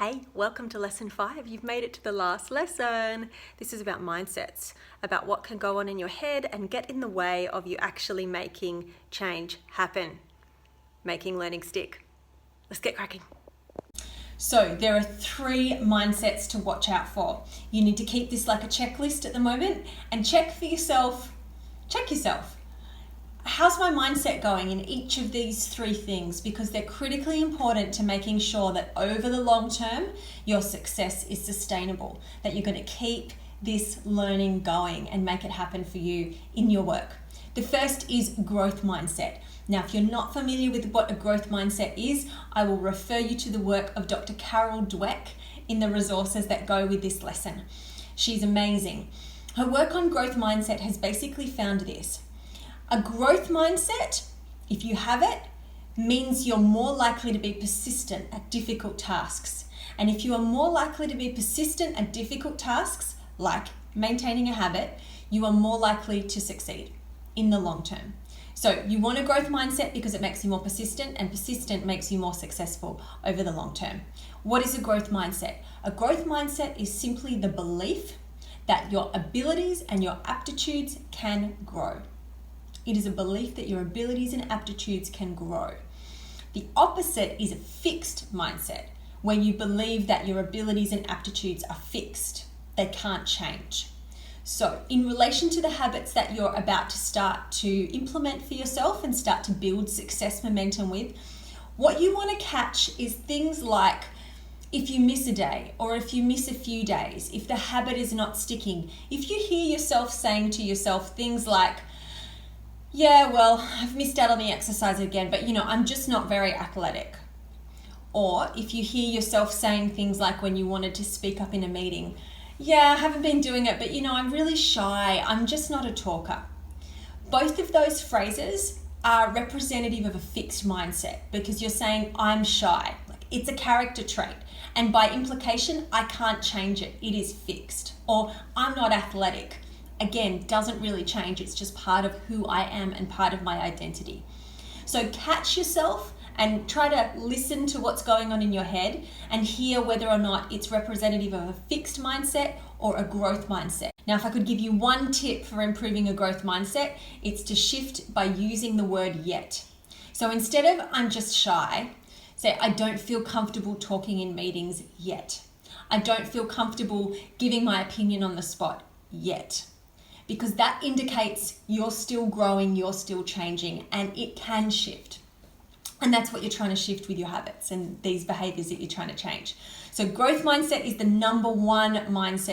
Hey, welcome to lesson 5. You've made it to the last lesson. This is about mindsets, about what can go on in your head and get in the way of you actually making change happen, making learning stick. Let's get cracking. So there are 3 mindsets to watch out for. You need to keep this like a checklist at the moment and check yourself. How's my mindset going in each of these 3 things? Because they're critically important to making sure that over the long term, your success is sustainable, that you're going to keep this learning going and make it happen for you in your work. The first is growth mindset. Now, if you're not familiar with what a growth mindset is, I will refer you to the work of Dr. Carol Dweck in the resources that go with this lesson. She's amazing. Her work on growth mindset has basically found this. A growth mindset, if you have it, means you're more likely to be persistent at difficult tasks. And if you are more likely to be persistent at difficult tasks, like maintaining a habit, you are more likely to succeed in the long term. So you want a growth mindset because it makes you more persistent, and persistent makes you more successful over the long term. What is a growth mindset? A growth mindset is simply the belief that your abilities and your aptitudes can grow. It is a belief that your abilities and aptitudes can grow. The opposite is a fixed mindset, where you believe that your abilities and aptitudes are fixed. They can't change. So in relation to the habits that you're about to start to implement for yourself and start to build success momentum with, what you want to catch is things like if you miss a day or if you miss a few days, if the habit is not sticking, if you hear yourself saying to yourself things like, yeah, well, I've missed out on the exercise again, but I'm just not very athletic. Or if you hear yourself saying things like when you wanted to speak up in a meeting, yeah, I haven't been doing it, but I'm really shy. I'm just not a talker. Both of those phrases are representative of a fixed mindset because you're saying I'm shy. It's a character trait. And by implication, I can't change it. It is fixed. Or I'm not athletic. Again, doesn't really change. It's just part of who I am and part of my identity. So catch yourself and try to listen to what's going on in your head and hear whether or not it's representative of a fixed mindset or a growth mindset. Now, if I could give you one tip for improving a growth mindset, it's to shift by using the word yet. So instead of I'm just shy, say I don't feel comfortable talking in meetings yet. I don't feel comfortable giving my opinion on the spot yet. Because that indicates you're still growing, you're still changing, and it can shift. And that's what you're trying to shift with your habits and these behaviors that you're trying to change. So growth mindset is the number 1 mindset